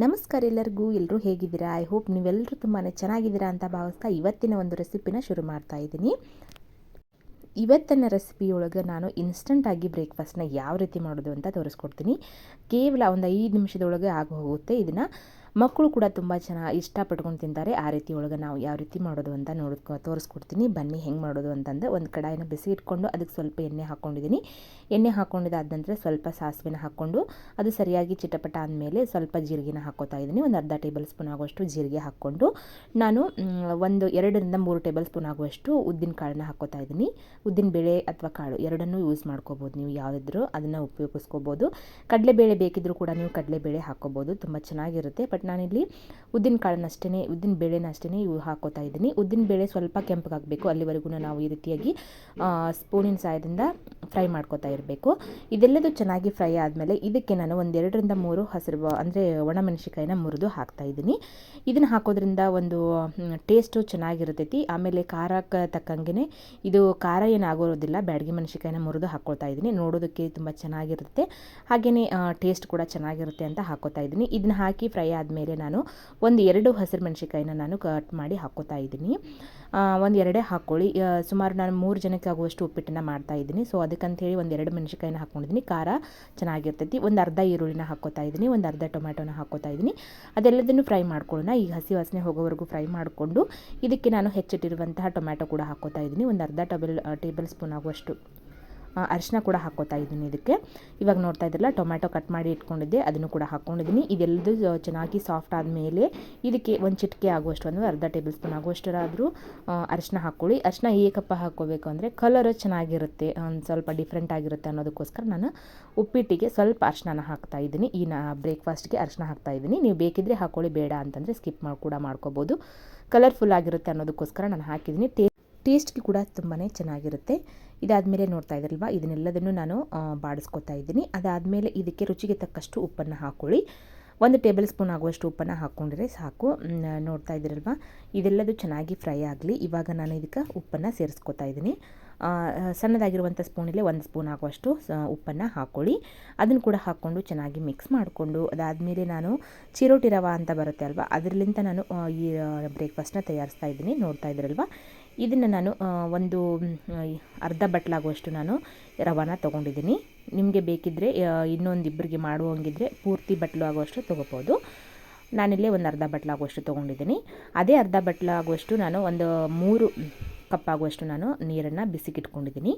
ನಮಸ್ಕಾರ ಎಲ್ಲರೂ ಹೇಗಿದ್ದೀರಾ? ಐ ಹೋಪ್ ನೀವೆಲ್ಲರೂ ತುಂಬಾ ಚೆನ್ನಾಗಿದ್ದೀರಾ ಅಂತ ಭಾವಿಸ್ತಾ ಇವತ್ತಿನ ಒಂದು ರೆಸಿಪಿನ ಶುರು ಮಾಡ್ತಾ ಇದ್ದೀನಿ. ಇವತ್ತಿನ ರೆಸಿಪಿಯೊಳಗೆ ನಾನು ಇನ್ಸ್ಟಂಟಾಗಿ ಬ್ರೇಕ್ಫಾಸ್ಟ್ನ ಯಾವ ರೀತಿ ಮಾಡೋದು ಅಂತ ತೋರಿಸ್ಕೊಡ್ತೀನಿ. ಕೇವಲ ಒಂದು 5 ನಿಮಿಷದೊಳಗೆ ಆಗಿ ಹೋಗುತ್ತೆ. ಇದನ್ನು ಮಕ್ಕಳು ಕೂಡ ತುಂಬ ಚೆನ್ನಾಗಿ ಇಷ್ಟಪಟ್ಕೊಂಡು ತಿಂತಾರೆ. ಆ ರೀತಿ ಒಳಗೆ ನಾವು ಯಾವ ರೀತಿ ಮಾಡೋದು ಅಂತ ತೋರಿಸ್ಕೊಡ್ತೀನಿ. ಬನ್ನಿ ಹೆಂಗೆ ಮಾಡೋದು ಅಂತಂದರೆ, ಒಂದು ಕಡಾಯಿನ ಬಿಸಿ ಇಟ್ಕೊಂಡು ಅದಕ್ಕೆ ಸ್ವಲ್ಪ ಎಣ್ಣೆ ಹಾಕ್ಕೊಂಡಿದ್ದೀನಿ. ಎಣ್ಣೆ ಹಾಕ್ಕೊಂಡಿದ್ದಾದ ನಂತರ ಸ್ವಲ್ಪ ಸಾಸಿವೆನ ಹಾಕ್ಕೊಂಡು ಅದು ಸರಿಯಾಗಿ ಚಿಟಪಟ ಆದಮೇಲೆ ಸ್ವಲ್ಪ ಜೀರಿಗೆನ ಹಾಕ್ಕೋತಾ ಇದ್ದೀನಿ. ಒಂದು ಅರ್ಧ ಟೇಬಲ್ ಸ್ಪೂನ್ ಆಗುವಷ್ಟು ಜೀರಿಗೆ ಹಾಕ್ಕೊಂಡು ನಾನು ಒಂದು 2ರಿಂದ 3 ಟೇಬಲ್ ಸ್ಪೂನ್ ಆಗುವಷ್ಟು ಉದ್ದಿನ ಕಾಳನ್ನ ಹಾಕ್ಕೋತಾ ಇದ್ದೀನಿ. ಉದ್ದಿನ ಬೇಳೆ ಅಥವಾ ಕಾಳು ಎರಡನ್ನೂ ಯೂಸ್ ಮಾಡ್ಕೋಬೋದು. ನೀವು ಯಾವುದಿದ್ರೂ ಅದನ್ನು ಉಪಯೋಗಿಸ್ಕೋಬೋದು. ಕಡಲೆಬೇಳೆ ಬೇಕಿದ್ದರೂ ಕೂಡ ನೀವು ಕಡಲೆಬೇಳೆ ಹಾಕ್ಕೋಬೋದು, ತುಂಬ ಚೆನ್ನಾಗಿರುತ್ತೆ. ಬಟ್ ನಾನಿಲ್ಲಿ ಉದ್ದಿನ ಕಾಳನ್ನಷ್ಟೇ ಉದ್ದಿನ ಬೇಳೆನಷ್ಟೇ ಇವು ಹಾಕ್ಕೋತಾ ಇದ್ದೀನಿ. ಉದ್ದಿನ ಬೇಳೆ ಸ್ವಲ್ಪ ಕೆಂಪಗಾಗಬೇಕು, ಅಲ್ಲಿವರೆಗೂ ನಾವು ಈ ರೀತಿಯಾಗಿ ಸ್ಪೂನಿನ ಸಹಾಯದಿಂದ ಫ್ರೈ ಮಾಡ್ಕೋತಾ ಇರಬೇಕು. ಇದೆಲ್ಲದು ಚೆನ್ನಾಗಿ ಫ್ರೈ ಆದಮೇಲೆ ಇದಕ್ಕೆ ನಾನು ಒಂದು 2ರಿಂದ 3 ಹಸಿರು ಅಂದರೆ ಒಣಮೆಣಸಿಕಾಯಿನ ಮುರಿದು ಹಾಕ್ತಾ ಇದ್ದೀನಿ. ಇದನ್ನು ಹಾಕೋದ್ರಿಂದ ಒಂದು ಟೇಸ್ಟು ಚೆನ್ನಾಗಿರ್ತೈತಿ. ಆಮೇಲೆ ಖಾರಕ್ಕೆ ತಕ್ಕಂಗೆ ಇದು ಖಾರ ಏನಾಗೋದಿಲ್ಲ. ಬ್ಯಾಡಗಿ ಮೆಣಸಿಕಾಯಿನ ಮುರಿದು ಹಾಕ್ಕೊಳ್ತಾ ಇದ್ದೀನಿ. ನೋಡೋದಕ್ಕೆ ತುಂಬ ಚೆನ್ನಾಗಿರುತ್ತೆ, ಹಾಗೆಯೇ ಟೇಸ್ಟ್ ಕೂಡ ಚೆನ್ನಾಗಿರುತ್ತೆ ಅಂತ ಹಾಕ್ಕೋತಾ ಇದ್ದೀನಿ. ಇದನ್ನ ಹಾಕಿ ಫ್ರೈ ಆದಮೇಲೆ ನಾನು ಒಂದು 2 ಹಸಿರು ಮೆಣಸಿಕಾಯಿನ ನಾನು ಕಟ್ ಮಾಡಿ ಹಾಕ್ಕೋತಾ ಇದ್ದೀನಿ. ಒಂದು 2 ಹಾಕ್ಕೊಳ್ಳಿ. ಸುಮಾರು ನಾನು 3 ಜನಕ್ಕೆ ಆಗುವಷ್ಟು ಉಪ್ಪಿಟ್ಟನ್ನು ಮಾಡ್ತಾ ಇದ್ದೀನಿ. ಸೊ ಅದಕ್ಕಂಥೇಳಿ ಒಂದು 2 ಮೆಣಸಿಕಾಯಿನ ಹಾಕ್ಕೊಂಡಿದ್ದೀನಿ. ಖಾರ ಚೆನ್ನಾಗಿರ್ತೈತಿ. ಒಂದು ಅರ್ಧ ಈರುಳ್ಳಿನ ಹಾಕ್ಕೋತಾ ಇದ್ದೀನಿ, ಒಂದು ಅರ್ಧ ಟೊಮ್ಯಾಟೋನ ಹಾಕ್ಕೋತಾ ಇದ್ದೀನಿ. ಅದೆಲ್ಲದನ್ನು ಫ್ರೈ ಮಾಡ್ಕೊಳ್ಳೋಣ. ಈಗ ಹಸಿ ವಾಸನೆ ಹೋಗೋವರೆಗೂ ಫ್ರೈ ಮಾಡಿಕೊಂಡು ಇದಕ್ಕೆ ನಾನು ಹೆಚ್ಚಿಟ್ಟಿರುವಂತಹ ಟೊಮ್ಯಾಟೊ ಕೂಡ ಹಾಕ್ಕೋತಾ ಇದ್ದೀನಿ. ಒಂದು ಅರ್ಧ ಟೇಬಲ್ ಸ್ಪೂನ್ ಆಗುವಷ್ಟು ಅರಿಶಿನ ಕೂಡ ಹಾಕ್ಕೋತಾ ಇದ್ದೀನಿ. ಇದಕ್ಕೆ ಇವಾಗ ನೋಡ್ತಾ ಇದ್ರಲ್ಲ, ಟೊಮ್ಯಾಟೊ ಕಟ್ ಮಾಡಿ ಇಟ್ಕೊಂಡಿದ್ದೆ, ಅದನ್ನು ಕೂಡ ಹಾಕ್ಕೊಂಡಿದ್ದೀನಿ. ಇದೆಲ್ಲದು ಚೆನ್ನಾಗಿ ಸಾಫ್ಟ್ ಆದಮೇಲೆ ಇದಕ್ಕೆ ಒಂದು ಚಿಟಿಕೆ ಆಗುವಷ್ಟು ಅಂದರೆ ಅರ್ಧ ಟೇಬಲ್ ಸ್ಪೂನ್ ಆಗುವಷ್ಟರಾದರೂ ಅರಿಶಿನ ಹಾಕ್ಕೊಳ್ಳಿ. ಅರಿಶಿನ ಏಕಪ್ಪ ಹಾಕ್ಕೋಬೇಕು ಅಂದರೆ ಕಲರ್ ಚೆನ್ನಾಗಿರುತ್ತೆ, ಒಂದು ಸ್ವಲ್ಪ ಡಿಫ್ರೆಂಟ್ ಆಗಿರುತ್ತೆ ಅನ್ನೋದಕ್ಕೋಸ್ಕರ ನಾನು ಉಪ್ಪಿಟ್ಟಿಗೆ ಸ್ವಲ್ಪ ಅರಿಶಿನ ಹಾಕ್ತಾ ಇದ್ದೀನಿ. ಈ ಬ್ರೇಕ್ಫಾಸ್ಟ್ಗೆ ಅರಿಶಿನ ಹಾಕ್ತಾ ಇದ್ದೀನಿ. ನೀವು ಬೇಕಿದ್ದರೆ ಹಾಕ್ಕೊಳ್ಳಿ, ಬೇಡ ಅಂತಂದರೆ ಸ್ಕಿಪ್ ಕೂಡ ಮಾಡ್ಕೋಬೋದು. ಕಲರ್ಫುಲ್ ಆಗಿರುತ್ತೆ ಅನ್ನೋದಕ್ಕೋಸ್ಕರ ನಾನು ಹಾಕಿದ್ದೀನಿ. ಟೇಸ್ಟ್ಗೆ ಕೂಡ ತುಂಬಾ ಚೆನ್ನಾಗಿರುತ್ತೆ. ಇದಾದಮೇಲೆ ನೋಡ್ತಾ ಇದ್ರಲ್ವ, ಇದನ್ನೆಲ್ಲದನ್ನು ನಾನು ಬಾಡಿಸ್ಕೊತಾ ಇದ್ದೀನಿ. ಅದಾದಮೇಲೆ ಇದಕ್ಕೆ ರುಚಿಗೆ ತಕ್ಕಷ್ಟು ಉಪ್ಪನ್ನು ಹಾಕ್ಕೊಳ್ಳಿ. 1 ಟೇಬಲ್ ಸ್ಪೂನ್ ಆಗುವಷ್ಟು ಉಪ್ಪನ್ನು ಹಾಕ್ಕೊಂಡ್ರೆ ಸಾಕು. ನೋಡ್ತಾ ಇದ್ದೀರಲ್ವ, ಇದೆಲ್ಲದು ಚೆನ್ನಾಗಿ ಫ್ರೈ ಆಗಲಿ. ಇವಾಗ ನಾನು ಇದಕ್ಕೆ ಉಪ್ಪನ್ನು ಸೇರಿಸ್ಕೊತಾ ಇದ್ದೀನಿ. ಸಣ್ಣದಾಗಿರುವಂಥ ಸ್ಪೂನಲ್ಲಿ 1 ಸ್ಪೂನ್ ಆಗುವಷ್ಟು ಉಪ್ಪನ್ನು ಹಾಕ್ಕೊಳ್ಳಿ. ಅದನ್ನು ಕೂಡ ಹಾಕ್ಕೊಂಡು ಚೆನ್ನಾಗಿ ಮಿಕ್ಸ್ ಮಾಡಿಕೊಂಡು ಅದಾದಮೇಲೆ ನಾನು ಚಿರೋಟಿ ರವೆ ಅಂತ ಬರುತ್ತೆ ಅಲ್ವಾ, ಅದರಲ್ಲಿಂದ ನಾನು ಈ ಬ್ರೇಕ್ಫಾಸ್ಟ್ನ ತಯಾರಿಸ್ತಾ ಇದ್ದೀನಿ. ನೋಡ್ತಾ ಇದ್ದೀರಲ್ವ, ಇದನ್ನು ನಾನು ಒಂದು ಅರ್ಧ ಬಟ್ಲಾಗುವಷ್ಟು ನಾನು ರವಾನ ತೊಗೊಂಡಿದ್ದೀನಿ. ನಿಮಗೆ ಬೇಕಿದ್ದರೆ ಇನ್ನೊಂದಿಬ್ಬರಿಗೆ ಮಾಡುವಂಗಿದ್ರೆ ಪೂರ್ತಿ ಬಟ್ಲು ಆಗುವಷ್ಟು ತೊಗೋಬೋದು. ನಾನಿಲ್ಲೇ ಒಂದು ಅರ್ಧ ಬಟ್ಲಾಗುವಷ್ಟು ತೊಗೊಂಡಿದ್ದೀನಿ. ಅದೇ ಅರ್ಧ ಬಟ್ಲಾಗುವಷ್ಟು ನಾನು ಒಂದು 3 ಕಪ್ ಆಗುವಷ್ಟು ನಾನು ನೀರನ್ನು ಬಿಸಿಗಿಟ್ಕೊಂಡಿದ್ದೀನಿ.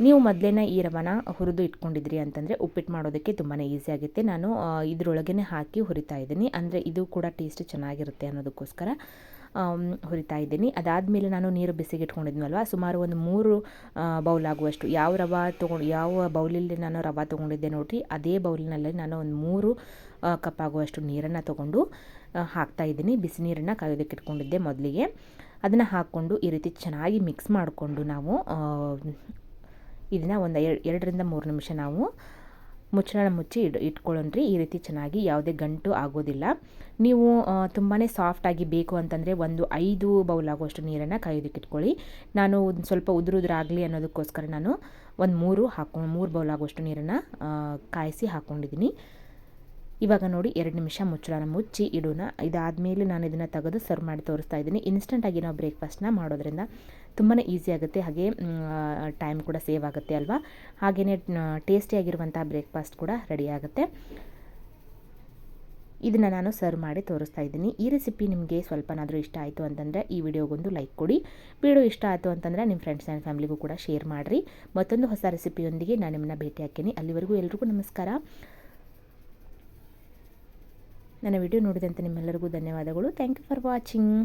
ನೀವು ಮೊದಲೇ ಈ ರವಾನ ಹುರಿದು ಇಟ್ಕೊಂಡಿದ್ರಿ ಅಂತಂದರೆ ಉಪ್ಪಿಟ್ಟು ಮಾಡೋದಕ್ಕೆ ತುಂಬಾ ಈಸಿ ಆಗುತ್ತೆ. ನಾನು ಇದರೊಳಗೇ ಹಾಕಿ ಹುರಿತಾ ಇದ್ದೀನಿ, ಅಂದರೆ ಇದು ಕೂಡ ಟೇಸ್ಟ್ ಚೆನ್ನಾಗಿರುತ್ತೆ ಅನ್ನೋದಕ್ಕೋಸ್ಕರ ಹುರಿತಾ ಇದ್ದೀನಿ. ಅದಾದಮೇಲೆ ನಾನು ನೀರು ಬಿಸಿಗೆ ಇಟ್ಕೊಂಡಿದ್ನಲ್ವ, ಸುಮಾರು ಒಂದು 3 ಬೌಲ್ ಆಗುವಷ್ಟು ಯಾವ ಬೌಲಲ್ಲಿ ನಾನು ರವೆ ತೊಗೊಂಡಿದ್ದೆ ನೋಡಿರಿ, ಅದೇ ಬೌಲಿನಲ್ಲಿ ನಾನು ಒಂದು 3 ಕಪ್ ಆಗುವಷ್ಟು ನೀರನ್ನು ತೊಗೊಂಡು ಹಾಕ್ತಾ ಇದ್ದೀನಿ. ಬಿಸಿ ನೀರನ್ನು ಕಾಯೋದಕ್ಕೆ ಇಟ್ಕೊಂಡಿದ್ದೆ ಮೊದಲಿಗೆ. ಅದನ್ನು ಹಾಕ್ಕೊಂಡು ಈ ರೀತಿ ಚೆನ್ನಾಗಿ ಮಿಕ್ಸ್ ಮಾಡಿಕೊಂಡು ನಾವು ಇದನ್ನು ಒಂದು 2ರಿಂದ 3 ನಿಮಿಷ ನಾವು ಮುಚ್ಚಳ ಮುಚ್ಚಿ ಇಟ್ಕೊಳ್ಳೋಣ್ರಿ. ಈ ರೀತಿ ಚೆನ್ನಾಗಿ ಯಾವುದೇ ಗಂಟು ಆಗೋದಿಲ್ಲ. ನೀವು ತುಂಬಾ ಸಾಫ್ಟಾಗಿ ಬೇಕು ಅಂತಂದರೆ ಒಂದು 5 ಬೌಲ್ ಆಗುವಷ್ಟು ನೀರನ್ನು ಕಾಯೋದಕ್ಕೆ ಇಟ್ಕೊಳ್ಳಿ. ನಾನು ಒಂದು ಸ್ವಲ್ಪ ಉದುರಾಗಲಿ ಅನ್ನೋದಕ್ಕೋಸ್ಕರ ನಾನು ಒಂದು 3 ಬೌಲ್ ಆಗುವಷ್ಟು ನೀರನ್ನು ಕಾಯಿಸಿ ಹಾಕ್ಕೊಂಡಿದ್ದೀನಿ. ಇವಾಗ ನೋಡಿ 2 ನಿಮಿಷ ಮುಚ್ಚಳನ ಮುಚ್ಚಿ ಇಡೋಣ. ಇದಾದಮೇಲೆ ನಾನು ಇದನ್ನು ತೆಗೆದು ಸರ್ವ್ ಮಾಡಿ ತೋರಿಸ್ತಾ ಇದ್ದೀನಿ. ಇನ್ಸ್ಟಂಟಾಗಿ ನಾವು ಬ್ರೇಕ್ಫಾಸ್ಟ್ನ ಮಾಡೋದ್ರಿಂದ ತುಂಬಾ ಈಸಿ ಆಗುತ್ತೆ, ಹಾಗೆ ಟೈಮ್ ಕೂಡ ಸೇವ್ ಆಗುತ್ತೆ ಅಲ್ವಾ. ಹಾಗೆಯೇ ಟೇಸ್ಟಿಯಾಗಿರುವಂಥ ಬ್ರೇಕ್ಫಾಸ್ಟ್ ಕೂಡ ರೆಡಿ ಆಗುತ್ತೆ. ಇದನ್ನು ನಾನು ಸರ್ವ್ ಮಾಡಿ ತೋರಿಸ್ತಾ ಇದ್ದೀನಿ. ಈ ರೆಸಿಪಿ ನಿಮಗೆ ಸ್ವಲ್ಪನಾದರೂ ಇಷ್ಟ ಆಯಿತು ಅಂತಂದರೆ ಈ ವಿಡಿಯೋಗೊಂದು ಲೈಕ್ ಕೊಡಿ. ವಿಡಿಯೋ ಇಷ್ಟ ಆಯಿತು ಅಂತಂದರೆ ನಿಮ್ಮ ಫ್ರೆಂಡ್ಸ್ ಆ್ಯಂಡ್ ಫ್ಯಾಮಿಲಿಗೂ ಕೂಡ ಶೇರ್ ಮಾಡಿರಿ. ಮತ್ತೊಂದು ಹೊಸ ರೆಸಿಪಿಯೊಂದಿಗೆ ನಾನು ನಿಮ್ಮನ್ನ ಭೇಟಿ ಹಾಕ್ತೀನಿ. ಅಲ್ಲಿವರೆಗೂ ಎಲ್ರಿಗೂ ನಮಸ್ಕಾರ. ನನ್ನ ವಿಡಿಯೋ ನೋಡಿದಂತೆ ನಿಮ್ಮೆಲ್ಲರಿಗೂ ಧನ್ಯವಾದಗಳು. Thank you for watching.